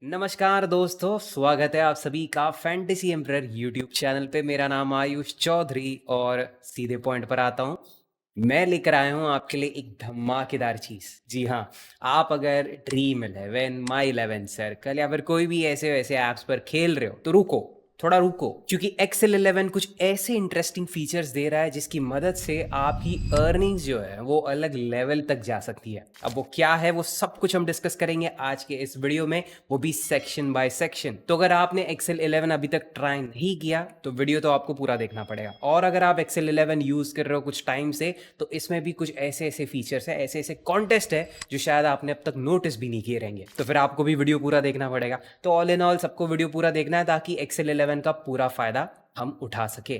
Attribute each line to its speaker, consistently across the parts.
Speaker 1: नमस्कार दोस्तों, स्वागत है आप सभी का फैंटेसी एम्परर यूट्यूब चैनल पे। मेरा नाम आयुष चौधरी और सीधे पॉइंट पर आता हूँ। मैं लेकर आया हूँ आपके लिए एक धमाकेदार चीज़। जी हाँ, आप अगर ड्रीम इलेवन, माई इलेवन सर्कल या फिर कोई भी ऐसे वैसे ऐप्स पर खेल रहे हो तो रुको, थोड़ा रुको, क्योंकि एक्सेल 11 कुछ ऐसे इंटरेस्टिंग फीचर्स दे रहा है जिसकी मदद से आपकी अर्निंग्स जो है वो अलग लेवल तक जा सकती है। अब वो क्या है, वो सब कुछ हम डिस्कस करेंगे आज के इस वीडियो में, वो भी सेक्शन बाय सेक्शन। तो अगर आपने एक्सेल 11 अभी तक ट्राई नहीं किया तो वीडियो तो आपको पूरा देखना पड़ेगा। और अगर आप एक्सेल 11 यूज कर रहे हो कुछ टाइम से तो इसमें भी कुछ ऐसे ऐसे फीचर्स है, ऐसे ऐसे कॉन्टेस्ट है जो शायद आपने अब तक नोटिस भी नहीं किए रहेंगे। तो फिर आपको भी वीडियो पूरा देखना पड़ेगा। तो ऑल इन ऑल सबको वीडियो पूरा देखना है ताकि एक्सेल 11 का पूरा फायदा हम उठा सके।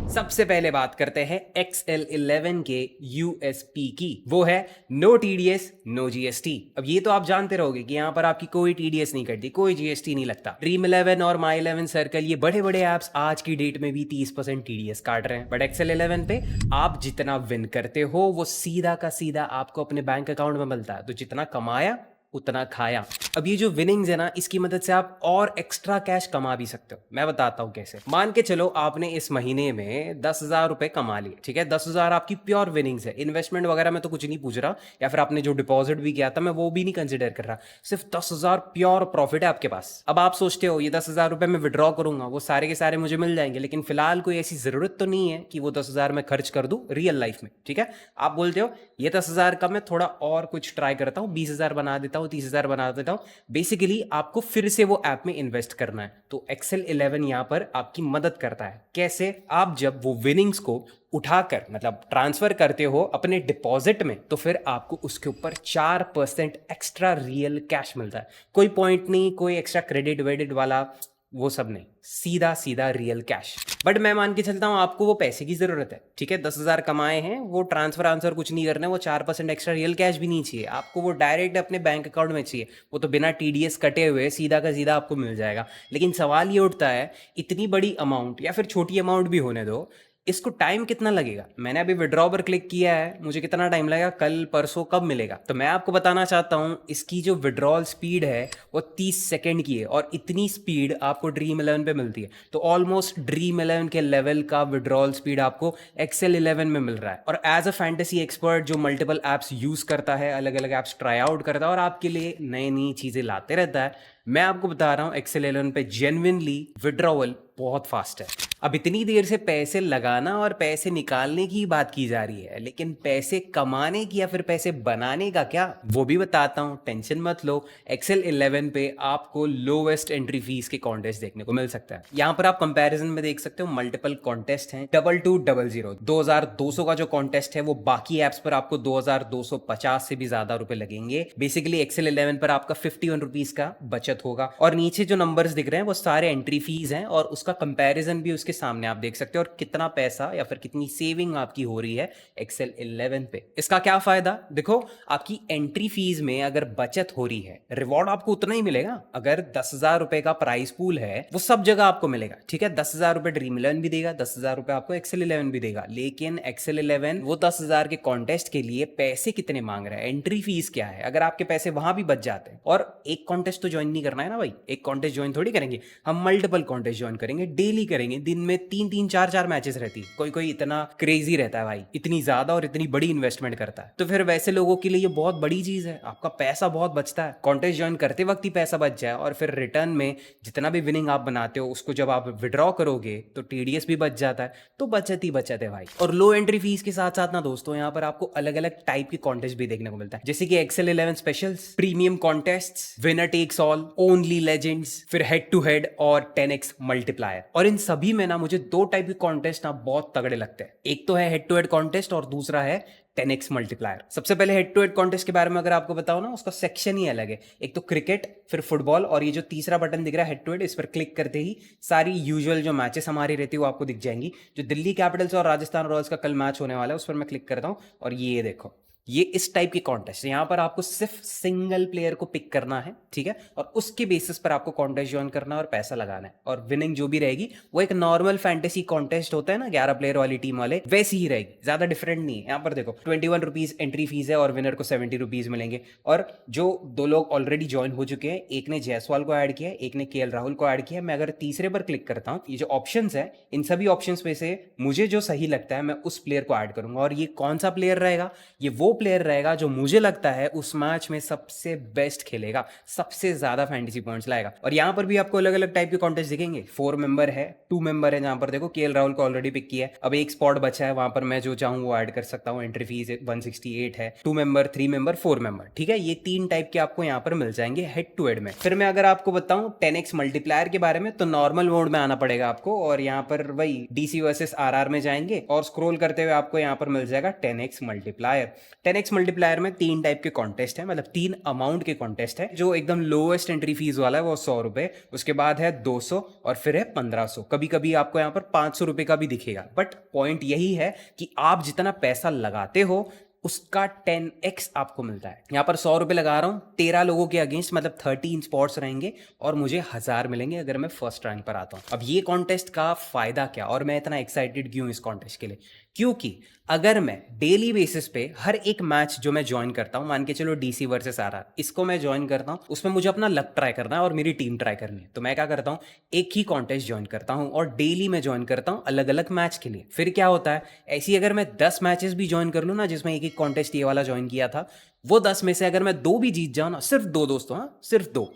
Speaker 1: सबसे पहले बात करते हैं एक्सएल 11 के यूएसपी की। वो है नो टीडीएस नो जीएसटी। अब ये तो आप जानते रहोगे कि यहाँ पर आपकी कोई टीडीएस नहीं कटती, कोई जीएसटी नहीं लगता। ड्रीम 11 और माई 11 सर्कल ये बड़े बड़े ऐप्स आज की डेट में भी 30% टीडीएस काट रहे हैं, बट एक्सएल 11 पे आप जितना विन करते हो वो सीधा का सीधा आपको अपने बैंक अकाउंट में मिलता है। तो जितना कमाया उतना खाया। अब ये जो विनिंग्स है ना, इसकी मदद से आप और एक्स्ट्रा कैश कमा भी सकते हो। मैं बताता हूँ कैसे। मान के चलो आपने इस महीने में 10,000 रुपए कमा लिए, ठीक है। 10,000 आपकी प्योर विनिंग्स है। इन्वेस्टमेंट वगैरह में तो कुछ नहीं पूछ रहा, या फिर आपने जो डिपॉजिट भी किया था मैं वो भी नहीं कंसिडर कर रहा। सिर्फ 10,000 प्योर प्रॉफिट है आपके पास। अब आप सोचते हो ये 10,000 रुपए मैं विड्रॉ करूंगा वो सारे के सारे मुझे मिल जाएंगे, लेकिन फिलहाल कोई ऐसी जरूरत तो नहीं है कि वो 10,000 मैं खर्च कर दूं रियल लाइफ में, ठीक है। आप बोलते हो ये 10,000 का मैं थोड़ा और कुछ ट्राई करता हूँ, 20,000 बना देता हूँ, 30,000 बना देता हूँ। बेसिकली आपको फिर से वो ऐप में इन्वेस्ट करना है। तो एक्सेल 11 यहां पर आपकी मदद करता है। कैसे? आप जब वो विनिंग्स को उठाकर मतलब ट्रांसफर करते हो अपने डिपॉजिट में तो फिर आपको उसके ऊपर 4% एक्स्ट्रा रियल कैश मिलता है। कोई पॉइंट नहीं, कोई एक्स्ट्रा क्रेडिट वेडिट वाला वो सब नहीं, सीधा सीधा रियल कैश। बट मैं मान के चलता हूं आपको वो पैसे की जरूरत है, ठीक है। 10,000 कमाए हैं, वो ट्रांसफर आंसर कुछ नहीं करना है, वो 4% एक्स्ट्रा रियल कैश भी नहीं चाहिए आपको, वो डायरेक्ट अपने बैंक अकाउंट में चाहिए। वो तो बिना टीडीएस कटे हुए सीधा का सीधा आपको मिल जाएगा। लेकिन सवाल ये उठता है, इतनी बड़ी अमाउंट या फिर छोटी अमाउंट भी होने दो, इसको टाइम कितना लगेगा? मैंने अभी विड्रॉ पर क्लिक किया है, मुझे कितना टाइम लगेगा? कल परसों कब मिलेगा? तो मैं आपको बताना चाहता हूं इसकी जो विड्रॉल स्पीड है वो 30 सेकंड की है, और इतनी स्पीड आपको ड्रीम 11 पे मिलती है। तो ऑलमोस्ट ड्रीम 11 के लेवल का विड्रॉल स्पीड आपको एक्सेल 11 में मिल रहा है। और एज अ फैंटेसी एक्सपर्ट जो मल्टीपल एप्स यूज करता है, अलग अलग एप्स ट्राई आउट करता है और आपके लिए नई नई चीजें लाते रहता है, मैं आपको बता रहा हूं एक्सेल 11 पे जेन्युइनली विड्रॉवल बहुत फास्ट है। अब इतनी देर से पैसे लगाना और पैसे निकालने की बात की जा रही है, लेकिन पैसे कमाने की या फिर पैसे बनाने का क्या, वो भी बताता हूं। टेंशन मत लो, एक्सेल 11 पे आपको लोवेस्ट एंट्री फीस के कॉन्टेस्ट देखने को मिल सकता है। यहां पर आप कंपैरिजन में देख सकते हो मल्टीपल कॉन्टेस्ट हैं। 2200 2200 का जो कॉन्टेस्ट है वो बाकी एप्स पर आपको 2250 से भी ज्यादा रुपए लगेंगे। बेसिकली एक्सेल 11 पर आपका 51 रुपीज का बचत होगा। और नीचे जो नंबर्स दिख रहे हैं वो सारे एंट्री फीस हैं, और उसका कंपैरिजन भी उसके सामने आप देख सकते हो, और कितना पैसा या फिर कितनी सेविंग आपकी हो रही है एक्सेल 11 पे। इसका क्या फायदा? देखो, आपकी एंट्री फीस में अगर बचत हो रही है, रिवॉर्ड आपको उतना ही मिलेगा। अगर 10,000 रुपए का प्राइस पूल है वो सब जगह आपको मिलेगा, ठीक है। 10,000 रुपए ड्रीम 11 भी देगा, 10,000 रुपए आपको एक्सेल 11 भी देगा, लेकिन एक्सेल 11 वो 10,000 के कॉन्टेस्ट के लिए पैसे कितने मांग रहा है, एंट्री फीस क्या है। अगर आपके पैसे वहां भी बच जाते हैं, और एक कॉन्टेस्ट तो ज्वाइन नहीं करना है ना भाई, एक कॉन्टेस्ट ज्वाइन थोड़ी करेंगे हम, मल्टीपल कॉन्टेस्ट ज्वाइन करेंगे, डेली करेंगे, दिन में 3-3 4-4 मैचेस रहती है। कोई कोई इतना क्रेजी रहता है भाई, इतनी ज्यादा और इतनी बड़ी इन्वेस्टमेंट करता है। तो फिर वैसे लोगों के लिए ये बहुत बड़ी चीज है, आपका पैसा बहुत बचता है। कॉन्टेस्ट ज्वाइन करते वक्त ही पैसा बच जाए, और फिर रिटर्न में जितना भी विनिंग आप बनाते हो उसको जब आप विड्रॉ करोगे तो टीडीएस भी बच जाता है। तो बचत ही बचत है भाई। और लो एंट्री फीस के साथ साथ ना दोस्तों, यहाँ पर आपको अलग अलग टाइप के कॉन्टेस्ट भी देखने को मिलता है, जैसे कि excel 11 specials, premium contest, winner takes all, only legends, फिर हेड टू हेड और 10x मल्टीप्लायर। और इन सभी में ना मुझे दो टाइप के कॉन्टेस्ट ना बहुत तगड़े लगते हैं। एक तो है हेड टू हेड कॉन्टेस्ट और दूसरा है 10x मल्टीप्लायर। सबसे पहले हेड टू हेड कॉन्टेस्ट के बारे में अगर आपको बताओ ना, उसका सेक्शन ही अलग है। एक तो क्रिकेट, फिर फुटबॉल, और ये जो तीसरा बटन दिख रहा है हेड टू हेड, इस पर क्लिक करते ही सारी यूजुअल जो मैचेस हमारी रहती है वो आपको दिख जाएंगी। जो दिल्ली कैपिटल्स और राजस्थान रॉयल्स का कल मैच होने वाला है उस पर मैं क्लिक करता हूँ, और ये देखो ये इस टाइप की कॉन्टेस्ट, यहाँ पर आपको सिर्फ सिंगल प्लेयर को पिक करना है, ठीक है, और उसके बेसिस पर आपको कॉन्टेस्ट ज्वाइन करना है और पैसा लगाना है, और विनिंग जो भी रहेगी वो एक नॉर्मल फैंटेसी कॉन्टेस्ट होता है ना 11 प्लेयर वाली टीम वाले, वैसी ही रहेगी, ज्यादा डिफरेंट नहीं है। यहाँ पर देखो 21 रुपीज एंट्री फीस है और विनर को 70 रुपीज मिलेंगे। और जो दो लोग ऑलरेडी ज्वाइन हो चुके हैं, एक ने जायसवाल को ऐड किया, एक ने केएल राहुल को ऐड किया, मैं अगर तीसरे पर क्लिक करता हूँ, ये जो ऑप्शंस है इन सभी ऑप्शंस में से मुझे जो सही लगता है मैं उस प्लेयर को ऐड करूंगा। और ये कौन सा प्लेयर रहेगा? ये वो प्लेयर रहेगा जो मुझे लगता है उस मैच में सबसे बेस्ट खेलेगा, सबसे ज्यादा फैंटेसी पॉइंट्स लाएगा। और यहाँ पर भी आपको अलग अलग टाइप के कॉन्टेस्ट दिखेंगे। 4 मेंबर है, 2 मेंबर है, जहां पर देखो केएल राहुल को ऑलरेडी पिक किया है, अब एक स्पॉट बचा है, वहां पर मैं जो चाहूँ वो ऐड कर सकता हूँ। एंट्री फीस 168 है। 2 मेंबर, 3 मेंबर, 4 मेंबर, ठीक है, ये 3 टाइप के आपको यहाँ पर मिल जाएंगे हेड टू हेड में। फिर मैं अगर आपको बताऊं 10x मल्टीप्लायर के बारे में, तो नॉर्मल मोड में आना पड़ेगा आपको, और यहाँ पर वही डीसी वर्सेस आरआर में जाएंगे और स्क्रॉल करते हुए आपको यहाँ पर मिल जाएगा 10x मल्टीप्लायर। 10x मल्टीप्लायर में 3 टाइप के कॉन्टेस्ट है, मतलब 3 अमाउंट के कॉन्टेस्ट है। जो एकदम लोएस्ट एंट्री फीस वाला है वो 100 रुपए, उसके बाद है 200 और फिर है 1500। कभी कभी आपको यहाँ पर 500 रुपए का भी दिखेगा, बट पॉइंट यही है कि आप जितना पैसा लगाते हो उसका 10x आपको मिलता है। यहाँ पर 100 रुपए लगा रहा हूँ 13 लोगों के अगेंस्ट, मतलब 13 स्पॉट्स रहेंगे और मुझे 1000 मिलेंगे अगर मैं फर्स्ट रैंक पर आता हूँ। अब ये कॉन्टेस्ट का फायदा क्या, और मैं इतना एक्साइटेड क्यों इस कॉन्टेस्ट के लिए? क्योंकि अगर मैं डेली बेसिस पे हर एक मैच जो मैं ज्वाइन करता हूं, मान के चलो डीसी वर्सेस आरआर, इसको मैं ज्वाइन करता हूं, उसमें मुझे अपना लक ट्राई करना है और मेरी टीम ट्राई करनी है, तो मैं क्या करता हूं, एक ही कॉन्टेस्ट ज्वाइन करता हूं और डेली मैं ज्वाइन करता हूं अलग अलग मैच के लिए। फिर क्या होता है, ऐसी अगर मैं 10 मैचेस भी ज्वाइन कर लूं ना, जिसमें एक एक कॉन्टेस्ट ये वाला ज्वाइन किया था, वो 10 में से अगर मैं 2 भी जीत जाऊं ना, सिर्फ 2 दोस्तों, हाँ सिर्फ 2,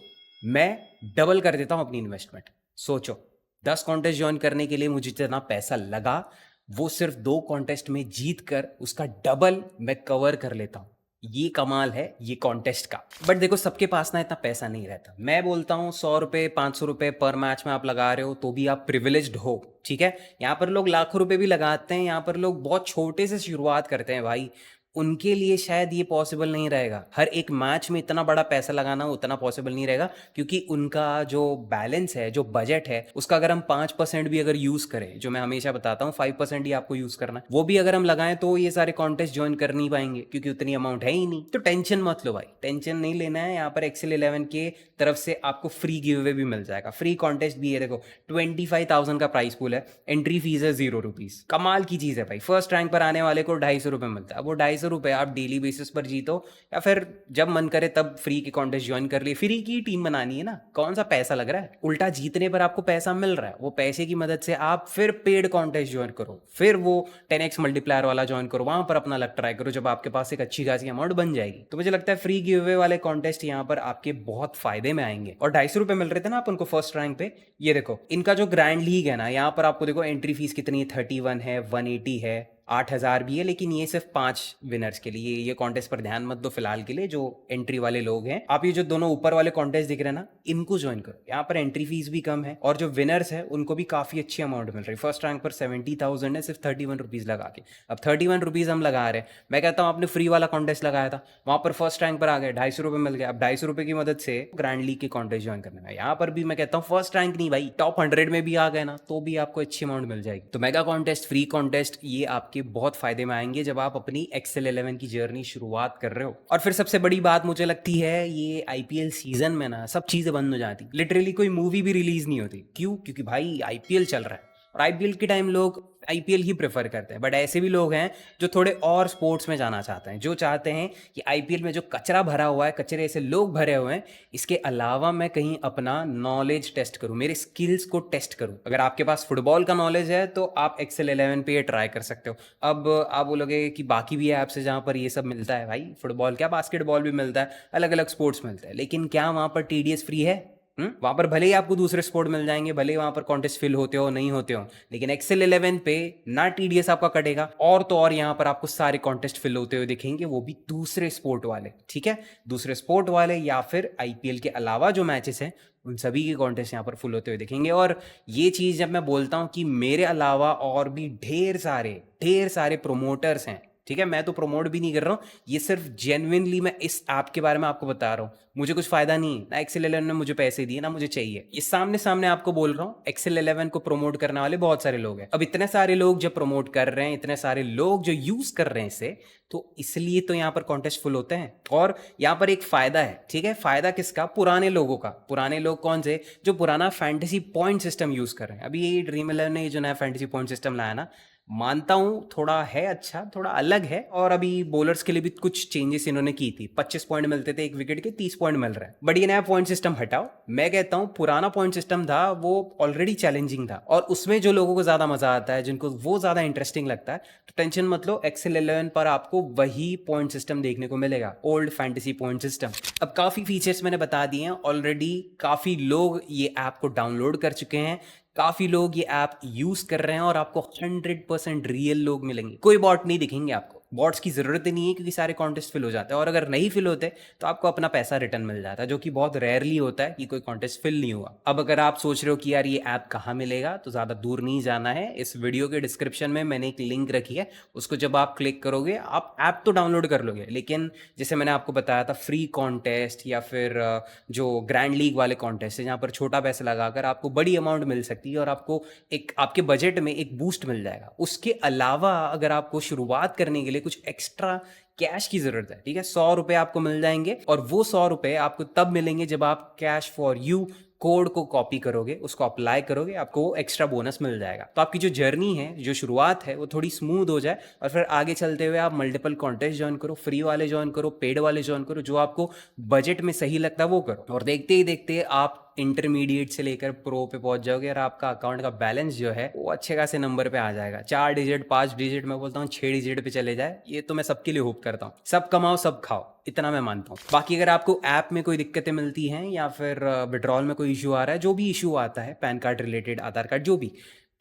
Speaker 1: मैं डबल कर देता हूं अपनी इन्वेस्टमेंट। सोचो 10 कॉन्टेस्ट ज्वाइन करने के लिए मुझे जितना पैसा लगा, वो सिर्फ 2 कॉन्टेस्ट में जीत कर उसका डबल मैं कवर कर लेता हूं। ये कमाल है ये कॉन्टेस्ट का। बट देखो सबके पास ना इतना पैसा नहीं रहता। मैं बोलता हूं 100 रुपए 500 रुपए पर मैच में आप लगा रहे हो तो भी आप प्रिविलेज्ड हो, ठीक है। यहाँ पर लोग लाखों रुपए भी लगाते हैं, यहाँ पर लोग बहुत छोटे से शुरुआत करते हैं भाई, उनके लिए शायद ये पॉसिबल नहीं रहेगा। हर एक मैच में इतना बड़ा पैसा लगाना उतना पॉसिबल नहीं रहेगा, क्योंकि उनका जो बैलेंस है, जो बजट है, उसका अगर हम 5% भी अगर यूज करें, जो मैं हमेशा बताता हूँ 5% ही आपको यूज करना है, वो भी अगर हम लगाएं तो ये सारे कॉन्टेस्ट ज्वाइन कर नहीं पाएंगे, क्योंकि उतनी अमाउंट है ही नहीं। तो टेंशन मत लो भाई, टेंशन नहीं लेना है। यहाँ पर एक्सेल 11 के तरफ से आपको फ्री गिव अवे भी मिल जाएगा, फ्री कॉन्टेस्ट भी है। देखो 25,000 का प्राइस पूल है, एंट्री फीस है 0 रुपीज। कमाल की चीज है भाई। फर्स्ट रैंक पर आने वाले को 250 रुपए मिलता है। वो 250 रुपए आप डेली बेसिस पर जीतो, या फिर जब मन करे तब फ्री के कॉन्टेस्ट ज्वाइन कर लिए। फ्री की टीम बनानी है ना, कौन सा पैसा लग रहा है, उल्टा जीतने पर आपको पैसा मिल रहा है। वो पैसे की मदद से आप फिर पेड कॉन्टेस्ट ज्वाइन करो, फिर वो 10x मल्टीप्लायर वाला ज्वाइन करो, वहां पर अपना लक ट्राई करो, जब आपके पास एक अच्छी खासी अमाउंट बन जाएगी। तो मुझे लगता है फ्री गिव अवे वाले कॉन्टेस्ट यहाँ पर आपके बहुत फायदे में आएंगे। और 250 रुपए मिल रहे थे ना आप उनको फर्स्ट रैंक पे। ये देखो इनका जो ग्रैंड लीग है ना, यहाँ पर आपको देखो एंट्री फीस कितनी है, 31 है, 180 है, 8,000 भी है, लेकिन ये सिर्फ 5 विनर्स के लिए। ये कॉन्टेस्ट पर ध्यान मत दो फिलहाल के लिए, जो एंट्री वाले लोग हैं। आप ये जो दोनों ऊपर वाले कॉन्टेस्ट दिख रहे हैं ना, इनको ज्वाइन करो। यहाँ पर एंट्री फीस भी कम है और जो विनर्स है उनको भी काफी अच्छी अमाउंट मिल रही है। फर्स्ट रैंक पर 70,000 है सिर्फ 31 रुपीज लगा के। अब 31 रुपीज हम लगा रहे हैं, मैं कहता हूँ आपने फ्री वाला कॉन्टेस्ट लगाया था, वहां पर फर्स्ट रैंक पर आ गए, 250 रुपए मिल गया। अब 250 रुपए की मदद से ग्रैंड लीग के कॉन्टेस्ट ज्वाइन करना है। यहाँ पर भी मैं कहता हूँ फर्स्ट रैंक नहीं भाई, टॉप 100 में भी आ गए ना, तो भी आपको अच्छी अमाउंट मिल जाएगी। तो मेगा कॉन्टेस्ट, फ्री कॉन्टेस्ट, ये आपके बहुत फायदे आएंगे जब आप अपनी एक्सेल 11 की जर्नी शुरुआत कर रहे हो। और फिर सबसे बड़ी बात मुझे लगती है, ये आईपीएल सीजन में ना सब चीजें बंद हो जाती, लिटरली कोई मूवी भी रिलीज नहीं होती। क्यों? क्योंकि भाई आईपीएल चल रहा है, और आईपीएल के टाइम लोग आईपीएल ही प्रेफर करते हैं। बट ऐसे भी लोग हैं जो थोड़े और स्पोर्ट्स में जाना चाहते हैं, जो चाहते हैं कि आईपीएल में जो कचरा भरा हुआ है, कचरे से लोग भरे हुए हैं, इसके अलावा मैं कहीं अपना नॉलेज टेस्ट करूं, मेरे स्किल्स को टेस्ट करूं। अगर आपके पास फुटबॉल का नॉलेज है तो आप एक्सेल 11 पे ये ट्राई कर सकते हो। अब आप बोलोगे कि बाकी भी ऐप्स है जहां पर ये सब मिलता है। भाई फुटबॉल क्या, बास्केटबॉल भी मिलता है, अलग अलग स्पोर्ट्स मिलता है, लेकिन क्या वहां पर टीडीएस फ्री है? वहां पर भले ही आपको दूसरे स्पोर्ट मिल जाएंगे, भले ही वहां पर कॉन्टेस्ट फिल होते हो नहीं होते हो, लेकिन एक्सेल 11 पे ना टीडीएस आपका कटेगा, और तो और यहाँ पर आपको सारे कॉन्टेस्ट फिल होते हुए दिखेंगे, वो भी दूसरे स्पोर्ट वाले, ठीक है, दूसरे स्पोर्ट वाले, या फिर आईपीएल के अलावा जो मैचेस हैं उन सभी के कॉन्टेस्ट यहाँ पर फुल होते हुए दिखेंगे। और ये चीज जब मैं बोलता हूँ कि मेरे अलावा और भी ढेर सारे प्रोमोटर्स हैं ठीक है, मैं तो प्रमोट भी नहीं कर रहा हूँ, ये सिर्फ जेन्युइनली मैं इस ऐप के बारे में आपको बता रहा हूँ। मुझे कुछ फायदा नहीं है, ना एक्सेल 11 ने मुझे पैसे दिए ना मुझे चाहिए। ये सामने सामने आपको बोल रहा हूँ, एक्सेल 11 को प्रमोट करने वाले बहुत सारे लोग हैं। अब इतने सारे लोग जब प्रमोट कर रहे हैं, इतने सारे लोग जो यूज कर रहे हैं इसे, तो इसलिए तो यहाँ पर कॉन्टेस्ट फुल होते हैं। और यहाँ पर एक फायदा है, ठीक है, फायदा किसका? पुराने लोगों का। पुराने लोग कौन से? जो पुराना फैंटेसी पॉइंट सिस्टम यूज कर रहे हैं। अभी ये ड्रीम 11 ने जो नया फैंटेसी पॉइंट सिस्टम लाया ना, मानता हूं थोड़ा है अच्छा, थोड़ा अलग है। और अभी बॉलर्स के लिए भी कुछ चेंजेस इन्होंने की थी। 25 पॉइंट मिलते थे एक विकेट के, 30 पॉइंट मिल रहा है। बट ये नया पॉइंट सिस्टम हटाओ। मैं कहता हूं पुराना पॉइंट सिस्टम था वो ऑलरेडी चैलेंजिंग था, और उसमें जो लोगों को ज्यादा मजा आता है, जिनको वो ज्यादा इंटरेस्टिंग लगता है, तो टेंशन मत लो, एक्सेल 11 पर आपको वही पॉइंट सिस्टम देखने को मिलेगा, ओल्ड फैंटेसी पॉइंट सिस्टम। अब काफी फीचर्स मैंने बता दिए हैं ऑलरेडी, काफी लोग ये ऐप को डाउनलोड कर चुके हैं, काफी लोग ये ऐप यूज कर रहे हैं, और आपको 100% रियल लोग मिलेंगे, कोई बॉट नहीं दिखेंगे आपको। बॉट्स की जरूरत ही नहीं है, क्योंकि सारे कॉन्टेस्ट फिल हो जाते हैं, और अगर नहीं फिल होते तो आपको अपना पैसा रिटर्न मिल जाता है, जो कि बहुत रेयरली होता है कि कोई कॉन्टेस्ट फिल नहीं हुआ। अब अगर आप सोच रहे हो कि यार ये ऐप कहाँ मिलेगा, तो ज्यादा दूर नहीं जाना है। इस वीडियो के डिस्क्रिप्शन में मैंने एक लिंक रखी है, उसको जब आप क्लिक करोगे आप ऐप तो डाउनलोड कर लोगे, लेकिन जैसे मैंने आपको बताया था, फ्री कॉन्टेस्ट या फिर जो ग्रैंड लीग वाले कॉन्टेस्ट है, जहाँ पर छोटा पैसा लगाकर आपको बड़ी अमाउंट मिल सकती है, और आपको एक आपके बजट में एक बूस्ट मिल जाएगा। उसके अलावा अगर आपको शुरुआत करने के लिए कुछ एक्स्ट्रा कैश की जरूरत है, ठीक है, 100 रुपए आपको मिल जाएंगे, और वो 100 रुपए आपको तब मिलेंगे जब आप कैश फॉर यू कोड को कॉपी करोगे, उसको अप्लाई करोगे, आपको वो एक्स्ट्रा बोनस मिल जाएगा। तो आपकी जो जर्नी है, जो शुरुआत है, वो थोड़ी स्मूथ हो जाए, और फिर आगे चलते हुए आप मल्टीपल कॉन्टेस्ट ज्वाइन करो, फ्री वाले ज्वाइन करो, पेड वाले ज्वाइन करो, जो आपको बजट में सही लगता है वो करो, और देखते ही देखते आप इंटरमीडिएट से लेकर प्रो पे पहुंच जाओगे, और आपका अकाउंट का बैलेंस जो है वो अच्छे खासे नंबर पे आ जाएगा। 4 डिजिट, 5 डिजिट, मैं बोलता हूँ 6 डिजिट पे चले जाए, ये तो मैं सबके लिए होप करता हूँ। सब कमाओ सब खाओ, इतना मैं मानता हूँ। बाकी अगर आपको ऐप में कोई दिक्कतें मिलती हैं, या फिर विड्रॉल में कोई इशू आ रहा है, जो भी इशू आता है, पैन कार्ड रिलेटेड, आधार कार्ड, जो भी,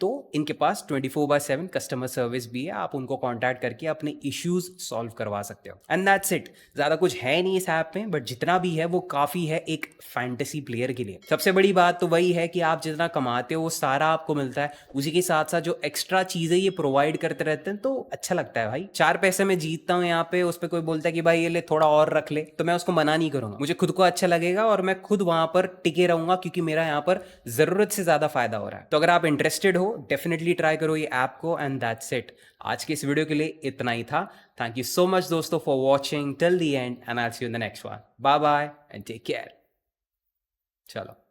Speaker 1: तो इनके पास 24/7 कस्टमर सर्विस भी है। आप उनको कांटेक्ट करके अपने इश्यूज सॉल्व करवा सकते हो, एंड दैट्स इट। ज्यादा कुछ है नहीं इस ऐप में, बट जितना भी है वो काफी है एक फैंटेसी प्लेयर के लिए। सबसे बड़ी बात तो वही है कि आप जितना कमाते हो वो सारा आपको मिलता है, उसी के साथ साथ जो एक्स्ट्रा चीजें ये प्रोवाइड करते रहते हैं, तो अच्छा लगता है भाई। 4 पैसे में जीतता हूँ यहाँ पे, उस पर कोई बोलता है कि भाई ये ले थोड़ा और रख ले, तो मैं उसको मना नहीं करूंगा। मुझे खुद को अच्छा लगेगा, और मैं खुद वहां पर टिके रहूंगा, क्योंकि मेरा यहाँ पर जरूरत से ज्यादा फायदा हो रहा है। तो अगर आप इंटरेस्टेड हो, डेफिनेटली ट्राई करो ये ऐप को, एंड दैट्स इट। आज के इस वीडियो के लिए इतना ही था। थैंक यू सो मच दोस्तों for watching till the end, and I will see you in the next one. Bye bye and take care. चलो।